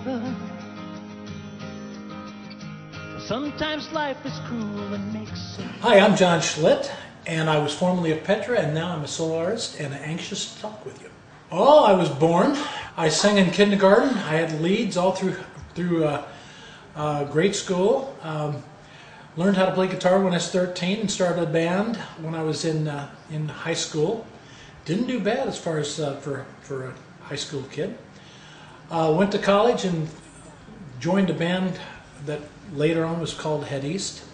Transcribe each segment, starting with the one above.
Father. Sometimes life is cruel and makes it. Hi, I'm John Schlitt, and I was formerly of Petra, and now I'm a solo artist and anxious to talk with you. Oh, I was born. I sang in kindergarten. I had leads all through grade school. Learned how to play guitar when I was 13 and started a band when I was in high school. Didn't do bad as far as for a high school kid. Went to college and joined a band that later on was called Head East.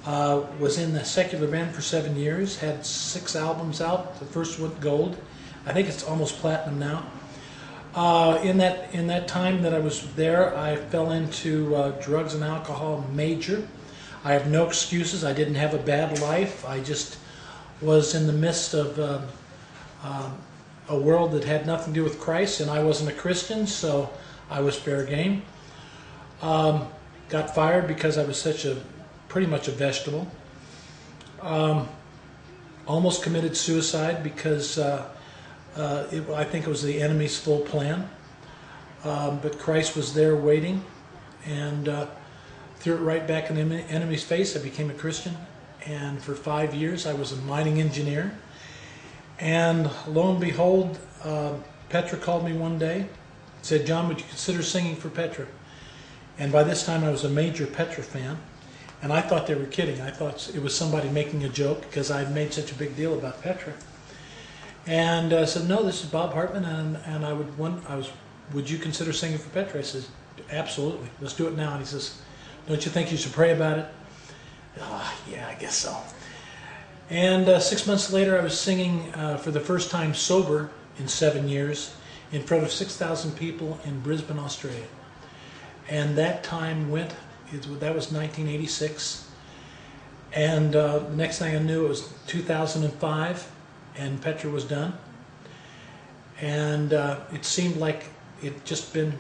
Was in the secular band for 7 years. Had 6 albums out. The first went gold. I think it's almost platinum now. In that time that I was there, I fell into drugs and alcohol major. I have no excuses. I didn't have a bad life. I just was in the midst of a world that had nothing to do with Christ, and I wasn't a Christian, so I was fair game. Got fired because I was pretty much a vegetable. Almost committed suicide because I think it was the enemy's full plan. But Christ was there waiting, and threw it right back in the enemy's face. I became a Christian, and for 5 years I was a mining engineer. And lo and behold, Petra called me one day, said, "John, would you consider singing for Petra?" And by this time I was a major Petra fan, and I thought they were kidding. I thought it was somebody making a joke because I had made such a big deal about Petra. And I said, "No, this is Bob Hartman, and would you consider singing for Petra?" I said, "Absolutely, let's do it now." And he says, "Don't you think you should pray about it?" Yeah, I guess so. And 6 months later, I was singing for the first time sober in 7 years in front of 6,000 people in Brisbane, Australia. And that time that was 1986. And the next thing I knew, it was 2005, and Petra was done. And it seemed like it just been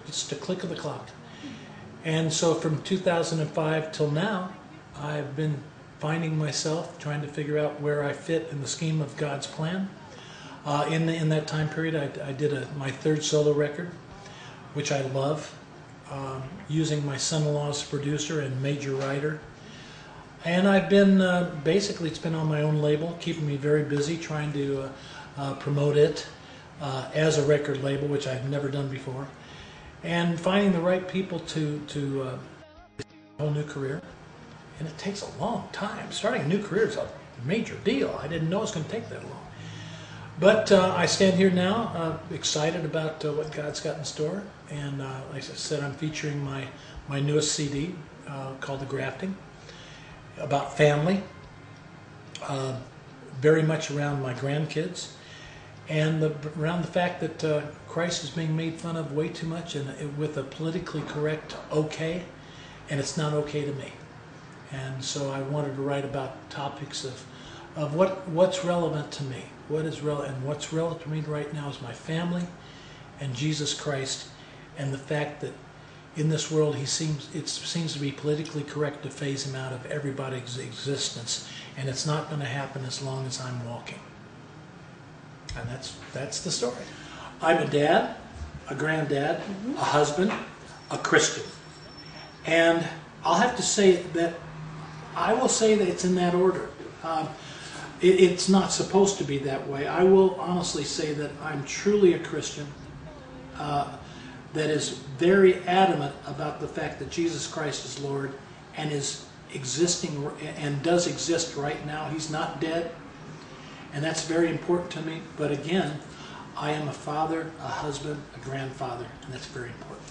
just a click of the clock. And so from 2005 till now, I've been finding myself, trying to figure out where I fit in the scheme of God's plan. In that time period, I did my 3rd solo record, which I love, using my son-in-law as producer and major writer. And I've been, basically it's been on my own label, keeping me very busy trying to promote it as a record label, which I've never done before. And finding the right people to a whole new career. And it takes a long time. Starting a new career is a major deal. I didn't know it was going to take that long. But I stand here now excited about what God's got in store. And like I said, I'm featuring my newest CD called The Grafting, about family, very much around my grandkids, and around the fact that Christ is being made fun of way too much, and with a politically correct okay, and it's not okay to me. And so I wanted to write about topics of what's relevant to me, and what's relevant to me right now is my family and Jesus Christ, and the fact that in this world it seems to be politically correct to phase him out of everybody's existence, and it's not going to happen as long as I'm walking. And that's the story. I'm a dad, a granddad, a husband, a Christian. And I'll have to say that I will say that it's in that order. It's not supposed to be that way. I will honestly say that I'm truly a Christian that is very adamant about the fact that Jesus Christ is Lord and is existing and does exist right now. He's not dead. And that's very important to me. But again, I am a father, a husband, a grandfather, and that's very important.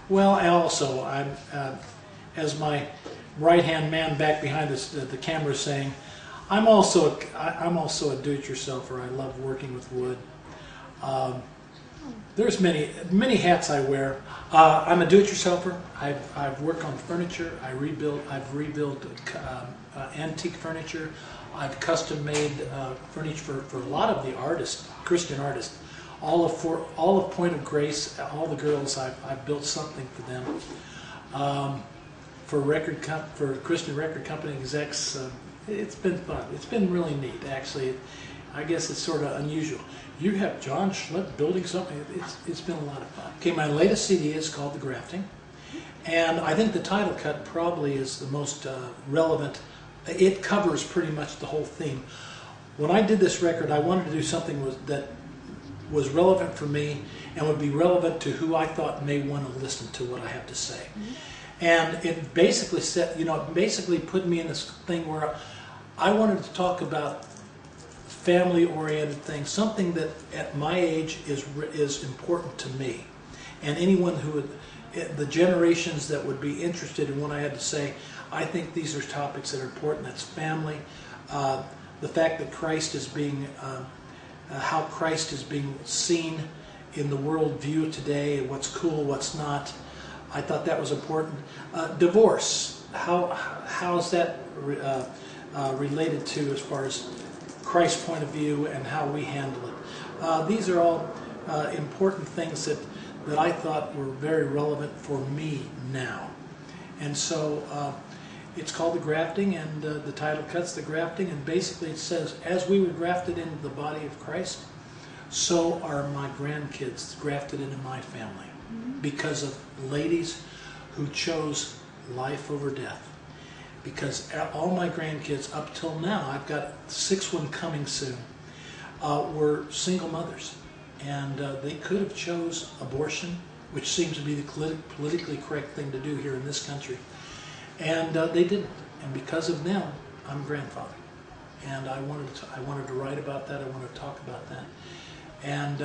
Well, also, I'm, as my right-hand man back behind the camera is saying, I'm also a do-it-yourselfer. I love working with wood. There's many hats I wear. I'm a do-it-yourselfer. I've worked on furniture. I've rebuilt antique furniture. I've custom-made furniture for a lot of the artists, Christian artists. All of Point of Grace, all the girls, I've built something for them. For Christian record company execs, it's been fun. It's been really neat, actually. I guess it's sort of unusual. You have John Schlitt building something. It's been a lot of fun. Okay, my latest CD is called The Grafting, and I think the title cut probably is the most relevant. It covers pretty much the whole theme. When I did this record, I wanted to do something that was relevant for me and would be relevant to who I thought may want to listen to what I have to say. And it basically basically put me in this thing where I wanted to talk about family-oriented things, something that at my age is important to me. And anyone who would, the generations that would be interested in what I had to say, I think these are topics that are important. That's family, the fact that Christ is being, how Christ is being seen in the world view today, what's cool, what's not. I thought that was important. Divorce, how is that related to as far as Christ's point of view and how we handle it. These are all important things that I thought were very relevant for me now. And so it's called The Grafting, and the title cuts The Grafting, and basically it says, as we were grafted into the body of Christ, so are my grandkids grafted into my family because of ladies who chose life over death. Because all my grandkids up till now, I've got 6th one coming soon, were single mothers. And they could have chose abortion, which seems to be the politically correct thing to do here in this country. And they didn't. And because of them, I'm a grandfather. And I wanted to write about that. I wanted to talk about that. And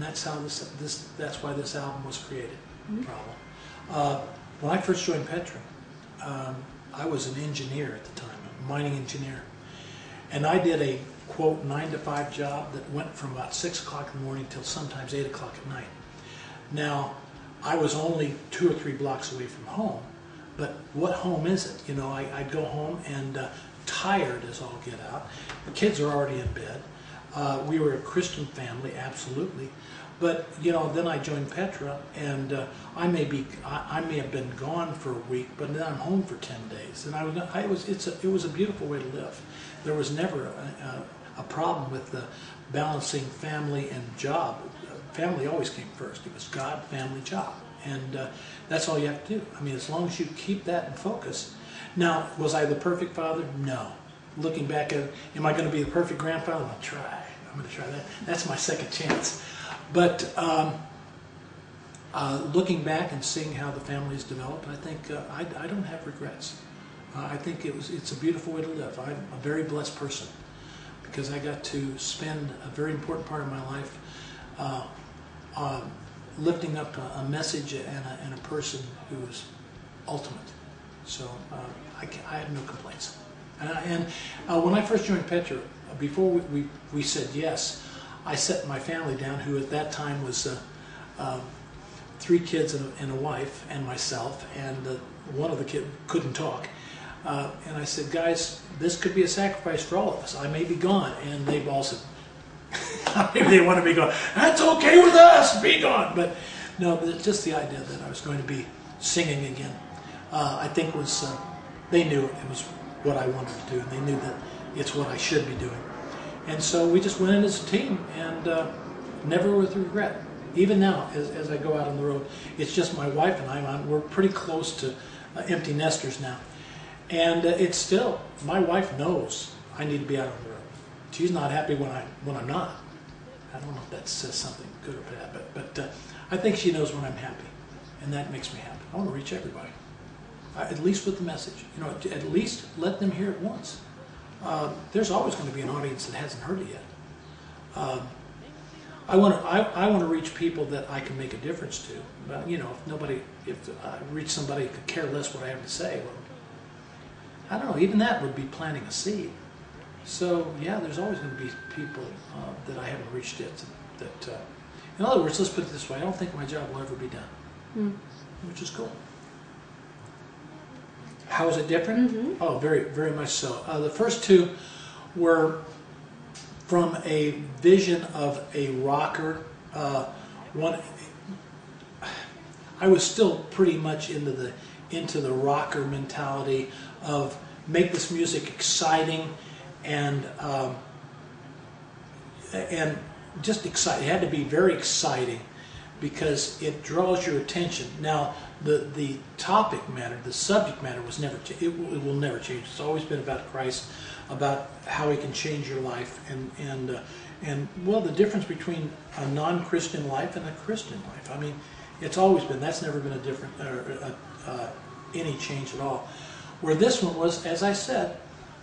that's how that's why this album was created. Probably. When I first joined Petra, I was an engineer at the time, a mining engineer. And I did a, quote, 9-to-5 job that went from about 6 o'clock in the morning till sometimes 8 o'clock at night. Now, I was only 2 or 3 blocks away from home, but what home is it? You know, I'd go home and tired as all get out. The kids are already in bed. We were a Christian family, absolutely. But you know, then I joined Petra, and I may have been gone for a week, but then I'm home for 10 days, and it was a beautiful way to live. There was never a problem with balancing family and job. Family always came first. It was God, family, job, and that's all you have to do. I mean, as long as you keep that in focus. Now, was I the perfect father? No. Looking back at it, am I going to be the perfect grandfather? I'm going to try that. That's my second chance. But looking back and seeing how the family's developed, I think I don't have regrets. I think it's a beautiful way to live. I'm a very blessed person because I got to spend a very important part of my life lifting up a message and a person who is ultimate. So I have no complaints. And when I first joined Petra, before we said yes, I set my family down, who at that time was 3 kids and a wife and myself, and one of the kids couldn't talk. And I said, guys, this could be a sacrifice for all of us. I may be gone. And they've all said, maybe they want to be gone. That's okay with us, be gone. But no, just the idea that I was going to be singing again, I think was, they knew it was what I wanted to do, and they knew that it's what I should be doing. And so we just went in as a team, and never with regret. Even now, as I go out on the road, it's just my wife and I. We're pretty close to empty nesters now. And it's still, my wife knows I need to be out on the road. She's not happy when I'm not. I don't know if that says something good or bad, but I think she knows when I'm happy, and that makes me happy. I want to reach everybody, at least with the message. You know, at least let them hear it once. There's always going to be an audience that hasn't heard it yet. I want to reach people that I can make a difference to. But you know, if I reach somebody who could care less what I have to say, well, I don't know. Even that would be planting a seed. So yeah, there's always going to be people that I haven't reached yet. In other words, let's put it this way: I don't think my job will ever be done, which is cool. How is it different? Mm-hmm. Oh, very, very much so. The first 2 were from a vision of a rocker. One, I was still pretty much into the rocker mentality of make this music exciting and and just exciting. It had to be very exciting because it draws your attention. Now, the topic matter, the subject matter was never, it will never change. It's always been about Christ, about how He can change your life, and well, the difference between a non-Christian life and a Christian life. I mean, it's always been. That's never been a different, any change at all. Where this one was, as I said,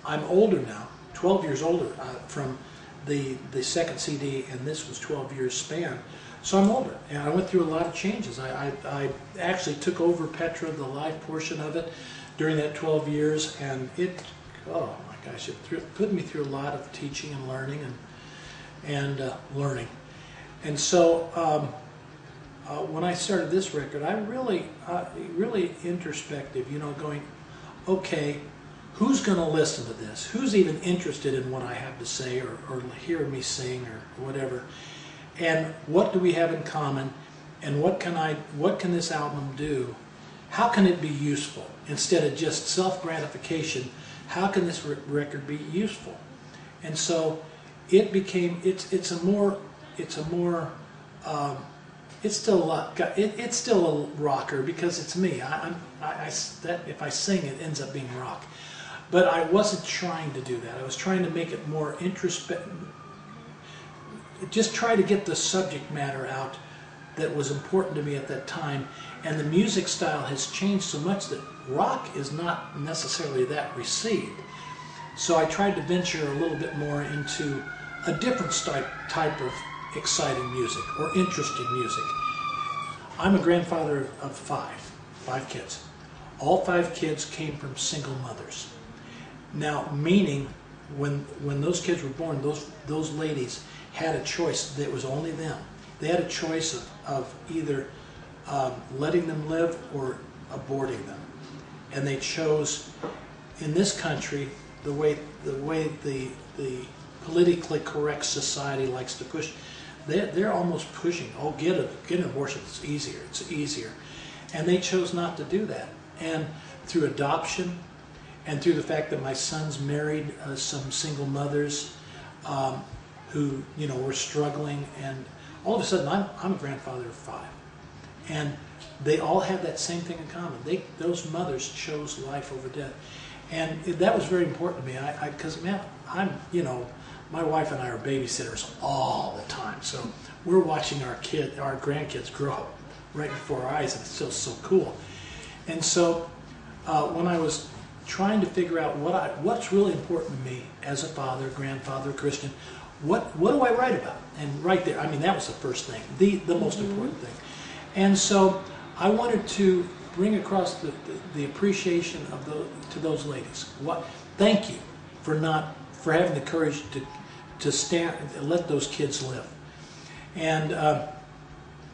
I'm older now, 12 years older from the second CD, and this was 12 years span. So I'm older, and I went through a lot of changes. I actually took over Petra, the live portion of it, during that 12 years, and it, oh my gosh, it put me through a lot of teaching and learning and learning. And so when I started this record, I really introspective, you know, going, okay, who's going to listen to this? Who's even interested in what I have to say or hear me sing or whatever? And what do we have in common? And what can this album do? How can it be useful? Instead of just self-gratification, how can this record be useful? And so it became, it's still a rocker because it's me. If I sing, it ends up being rock. But I wasn't trying to do that. I was trying to make it more introspective. Just try to get the subject matter out that was important to me at that time. And the music style has changed so much that rock is not necessarily that received. So I tried to venture a little bit more into a different type of exciting music or interesting music. I'm a grandfather of five kids. All 5 kids came from single mothers. Now, meaning when those kids were born, those ladies had a choice. It was only them. They had a choice of either letting them live or aborting them, and they chose. In this country, the way the politically correct society likes to push, they're almost pushing. Oh, get an abortion. It's easier, and they chose not to do that. And through adoption, and through the fact that my sons married some single mothers who, you know, were struggling, and all of a sudden I'm a grandfather of 5, and they all have that same thing in common. Those mothers chose life over death, and that was very important to me. Because man, you know, my wife and I are babysitters all the time, so we're watching our grandkids grow up right before our eyes, and it's still so cool. And so when I was trying to figure out what's really important to me as a father, grandfather, Christian, what do I write about? And right there, I mean, that was the first thing, the most important thing. And so I wanted to bring across the appreciation to those ladies. Thank you for having the courage to stand and let those kids live. And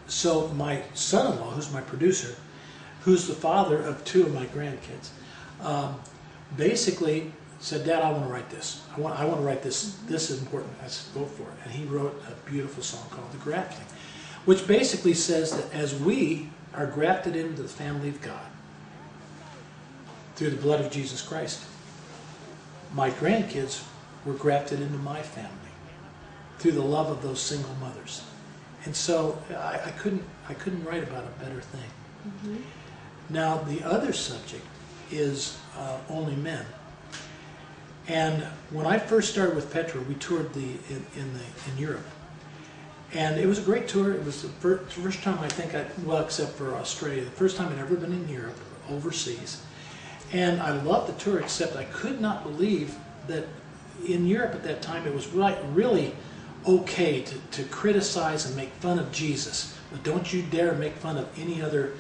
so my son-in-law, who's my producer, who's the father of 2 of my grandkids, basically said, "Dad, I want to write this. I want to write this. This is important." I said, "Go for it." And he wrote a beautiful song called "The Grafting," which basically says that as we are grafted into the family of God through the blood of Jesus Christ, my grandkids were grafted into my family through the love of those single mothers. And so I couldn't write about a better thing. Mm-hmm. Now the other subject is Only Men. And when I first started with Petra, we toured in Europe, and it was a great tour. It was the first time I think except for Australia, the first time I'd ever been in Europe, overseas. And I loved the tour, except I could not believe that in Europe at that time it was really okay to criticize and make fun of Jesus, but don't you dare make fun of any other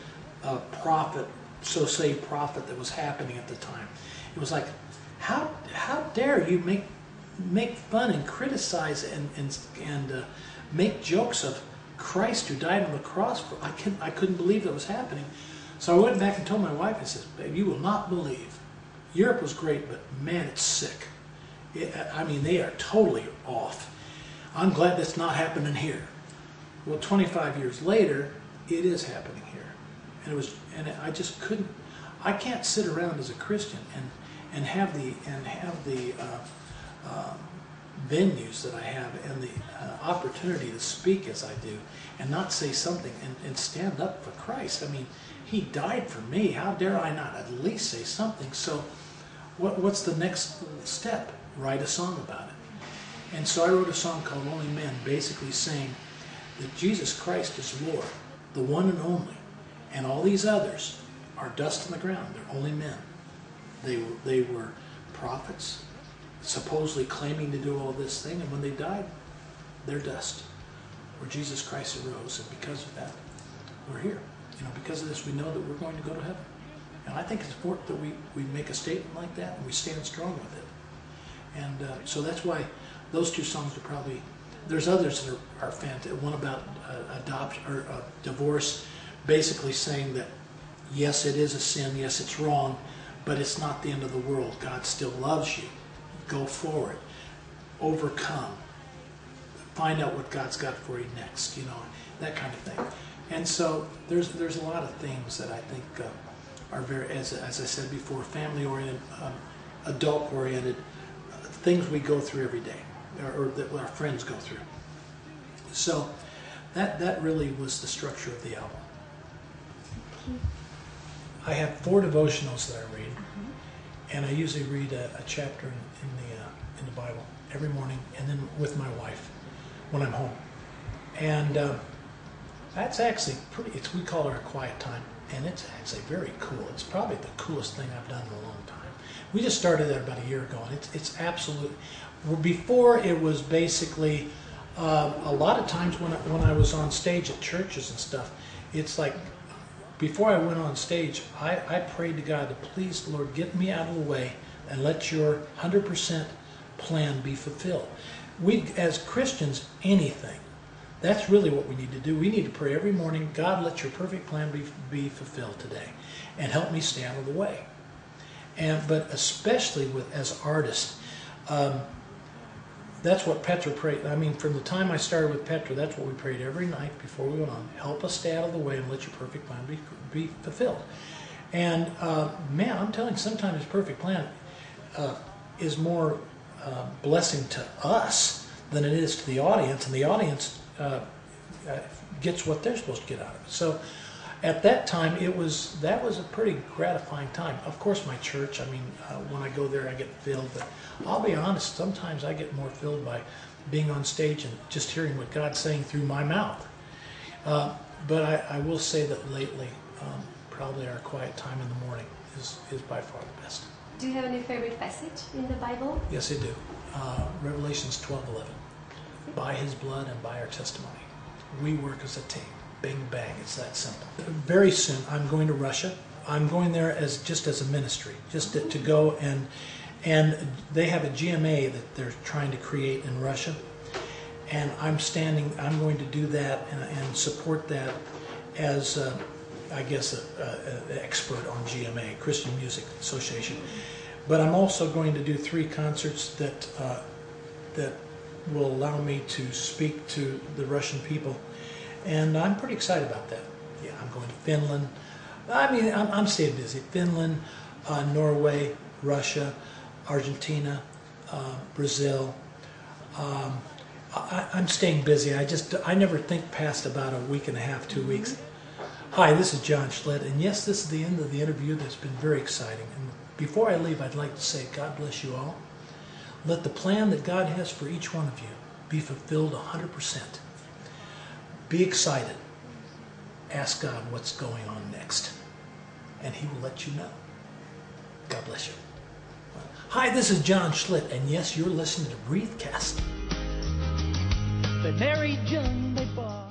prophet that was happening at the time. It was like, how dare you make fun and criticize and make jokes of Christ who died on the cross? I couldn't believe that was happening. So I went back and told my wife, I said, "Babe, you will not believe. Europe was great, but man, it's sick. I mean, they are totally off. I'm glad that's not happening here." Well, 25 years later, it is happening here, and I just couldn't. I can't sit around as a Christian and have the venues that I have and the opportunity to speak as I do and not say something and stand up for Christ. I mean, he died for me. How dare I not at least say something? So what's the next step? Write a song about it. And so I wrote a song called Only Men, basically saying that Jesus Christ is Lord, the one and only, and all these others are dust on the ground. They're only men. They were prophets, supposedly claiming to do all this thing, and when they died, they're dust. Where Jesus Christ arose, and because of that, we're here. You know, because of this, we know that we're going to go to heaven. And I think it's important that we make a statement like that and we stand strong with it. And so that's why those two songs are probably. There's others that are fantastic. One about adoption or divorce, basically saying that yes, it is a sin, yes, it's wrong, but it's not the end of the world. God still loves you. Go forward, overcome, find out what God's got for you next. You know, that kind of thing. And so there's a lot of themes that I think are very, as I said before, family-oriented, adult-oriented, things we go through every day, or that our friends go through. So that really was the structure of the album. I have 4 devotionals that I read, and I usually read a chapter in the Bible every morning, and then with my wife when I'm home. And that's actually pretty. We call it our quiet time, and it's actually very cool. It's probably the coolest thing I've done in a long time. We just started that about a year ago, and it's absolute. Before it was basically a lot of times when I was on stage at churches and stuff, it's like before I went on stage, I prayed to God to please, Lord, get me out of the way and let your 100% plan be fulfilled. We, as Christians, anything. That's really what we need to do. We need to pray every morning, God, let your perfect plan be fulfilled today, and help me stay out of the way. But especially as artists, that's what Petra prayed. I mean, from the time I started with Petra, that's what we prayed every night before we went on. Help us stay out of the way and let your perfect plan be fulfilled. And man, I'm telling you, sometimes his perfect plan is more blessing to us than it is to the audience, and the audience gets what they're supposed to get out of it. So at that time, that was a pretty gratifying time. Of course, my church, I mean, when I go there, I get filled. But I'll be honest, sometimes I get more filled by being on stage and just hearing what God's saying through my mouth. But I will say that lately, probably our quiet time in the morning is by far the best. Do you have any favorite passage in the Bible? Yes, I do. Revelations 12:11. By his blood and by our testimony, we work as a team. Bing, bang, it's that simple. Very soon, I'm going to Russia. I'm going there just as a ministry, just to go and they have a GMA that they're trying to create in Russia. And I'm going to do that and support that as, I guess, an expert on GMA, Christian Music Association. But I'm also going to do 3 concerts that will allow me to speak to the Russian people. And I'm pretty excited about that. Yeah, I'm going to Finland. I mean, I'm staying busy. Finland, Norway, Russia, Argentina, Brazil. I'm staying busy. I never think past about a week and a half, 2 weeks. Hi, this is John Schlitt, and yes, this is the end of the interview that's been very exciting. And before I leave, I'd like to say, God bless you all. Let the plan that God has for each one of you be fulfilled 100%. Be excited. Ask God what's going on next, and He will let you know. God bless you. Hi, this is John Schlitt, and yes, you're listening to Breathecast. They married John, they bought